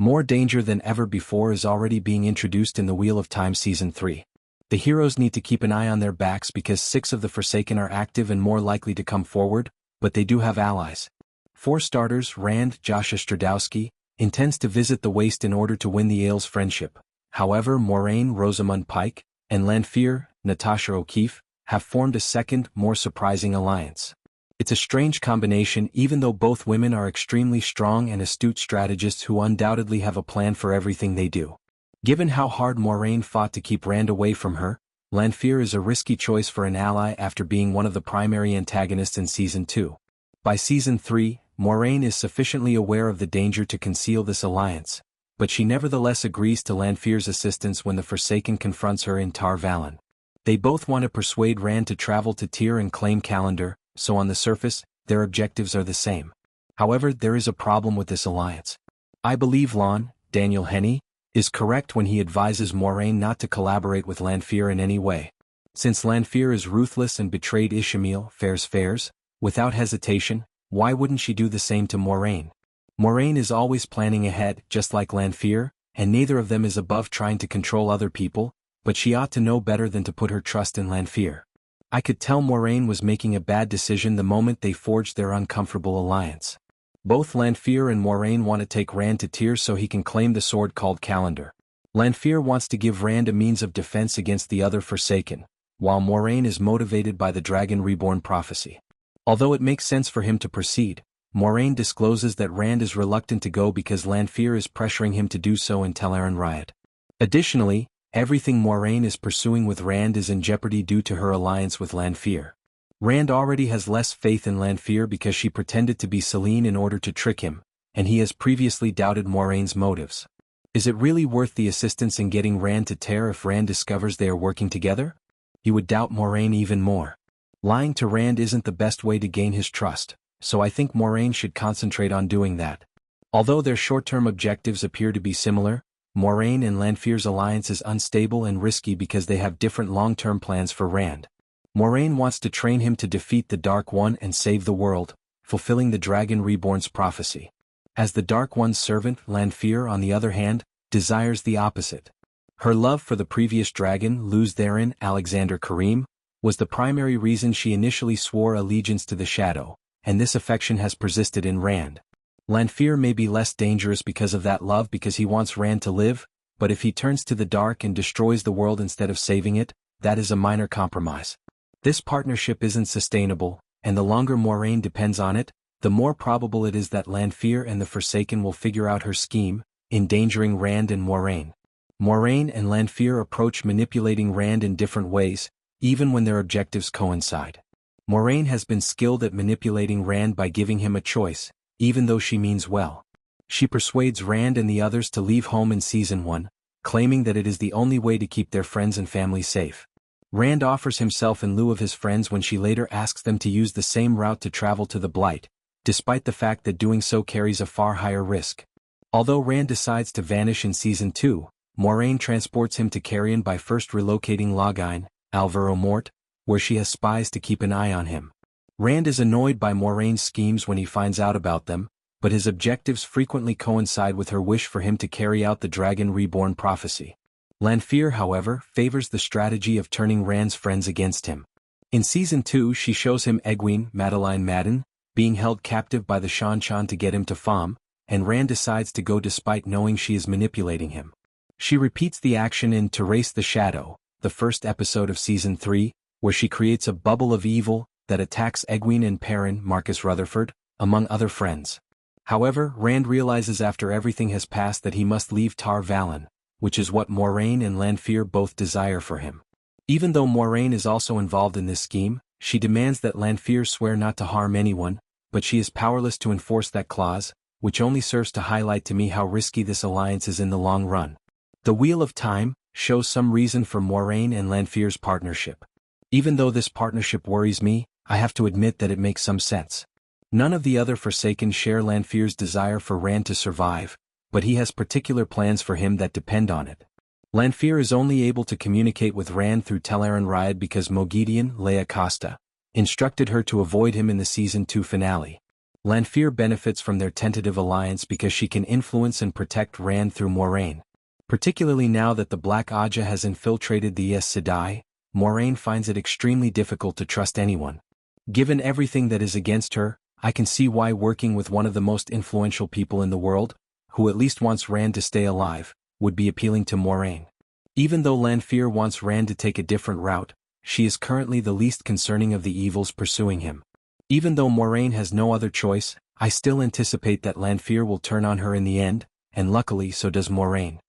More danger than ever before is already being introduced in the Wheel of Time Season 3. The heroes need to keep an eye on their backs because 6 of the Forsaken are active and more likely to come forward, but they do have allies. For starters, Rand, Joshua Stradowski, intends to visit the Waste in order to win the Ailes friendship. However, Moiraine, Rosamund Pike, and Lanfear, Natasha O'Keefe, have formed a second, more surprising alliance. It's a strange combination even though both women are extremely strong and astute strategists who undoubtedly have a plan for everything they do. Given how hard Moiraine fought to keep Rand away from her, Lanfear is a risky choice for an ally after being one of the primary antagonists in Season 2. By Season 3, Moiraine is sufficiently aware of the danger to conceal this alliance, but she nevertheless agrees to Lanfear's assistance when the Forsaken confronts her in Tar Valon. They both want to persuade Rand to travel to Tyr and claim Calendar, so on the surface, their objectives are the same. However, there is a problem with this alliance. I believe Lon, Daniel Henney, is correct when he advises Moiraine not to collaborate with Lanfear in any way. Since Lanfear is ruthless and betrayed Ishamael, Fairs, without hesitation, why wouldn't she do the same to Moiraine? Moiraine is always planning ahead, just like Lanfear, and neither of them is above trying to control other people, but she ought to know better than to put her trust in Lanfear. I could tell Moiraine was making a bad decision the moment they forged their uncomfortable alliance. Both Lanfear and Moiraine want to take Rand to Tyr so he can claim the sword called Calendar. Lanfear wants to give Rand a means of defense against the other Forsaken, while Moiraine is motivated by the Dragon Reborn prophecy. Although it makes sense for him to proceed, Moiraine discloses that Rand is reluctant to go because Lanfear is pressuring him to do so in Tel'aran'rhiod. Additionally, everything Moiraine is pursuing with Rand is in jeopardy due to her alliance with Lanfear. Rand already has less faith in Lanfear because she pretended to be Selene in order to trick him, and he has previously doubted Moraine's motives. Is it really worth the assistance in getting Rand to Tyr if Rand discovers they are working together? He would doubt Moiraine even more. Lying to Rand isn't the best way to gain his trust, so I think Moiraine should concentrate on doing that. Although their short-term objectives appear to be similar, Moiraine and Lanfear's alliance is unstable and risky because they have different long-term plans for Rand. Moiraine wants to train him to defeat the Dark One and save the world, fulfilling the Dragon Reborn's prophecy. As the Dark One's servant, Lanfear, on the other hand, desires the opposite. Her love for the previous dragon, Luz Therin Alexander Karim, was the primary reason she initially swore allegiance to the Shadow, and this affection has persisted in Rand. Lanfear may be less dangerous because of that love because he wants Rand to live, but if he turns to the dark and destroys the world instead of saving it, that is a minor compromise. This partnership isn't sustainable, and the longer Moiraine depends on it, the more probable it is that Lanfear and the Forsaken will figure out her scheme, endangering Rand and Moiraine. Moiraine and Lanfear approach manipulating Rand in different ways, even when their objectives coincide. Moiraine has been skilled at manipulating Rand by giving him a choice, even though she means well. She persuades Rand and the others to leave home in Season 1, claiming that it is the only way to keep their friends and family safe. Rand offers himself in lieu of his friends when she later asks them to use the same route to travel to the Blight, despite the fact that doing so carries a far higher risk. Although Rand decides to vanish in Season 2, Moiraine transports him to Carrion by first relocating Loghine, Alvaro Mort, where she has spies to keep an eye on him. Rand is annoyed by Moraine's schemes when he finds out about them, but his objectives frequently coincide with her wish for him to carry out the Dragon Reborn prophecy. Lanfear, however, favors the strategy of turning Rand's friends against him. In Season 2 she shows him Egwene Madeline Madden, being held captive by the Shan-Chan to get him to Fam, and Rand decides to go despite knowing she is manipulating him. She repeats the action in To Race the Shadow, the first episode of Season 3, where she creates a bubble of evil that attacks Egwene and Perrin Marcus Rutherford, among other friends. However, Rand realizes after everything has passed that he must leave Tar Valon, which is what Moiraine and Lanfear both desire for him. Even though Moiraine is also involved in this scheme, she demands that Lanfear swear not to harm anyone, but she is powerless to enforce that clause, which only serves to highlight to me how risky this alliance is in the long run. The Wheel of Time shows some reason for Moiraine and Lanfear's partnership. Even though this partnership worries me, I have to admit that it makes some sense. None of the other Forsaken share Lanfear's desire for Rand to survive, but he has particular plans for him that depend on it. Lanfear is only able to communicate with Rand through Tel'aran'rhiod because Moghedien, Laia Costa, instructed her to avoid him in the Season 2 finale. Lanfear benefits from their tentative alliance because she can influence and protect Rand through Moiraine. Particularly now that the Black Aja has infiltrated the Aes Sedai, Moiraine finds it extremely difficult to trust anyone. Given everything that is against her, I can see why working with one of the most influential people in the world, who at least wants Rand to stay alive, would be appealing to Moiraine. Even though Lanfear wants Rand to take a different route, she is currently the least concerning of the evils pursuing him. Even though Moiraine has no other choice, I still anticipate that Lanfear will turn on her in the end, and luckily so does Moiraine.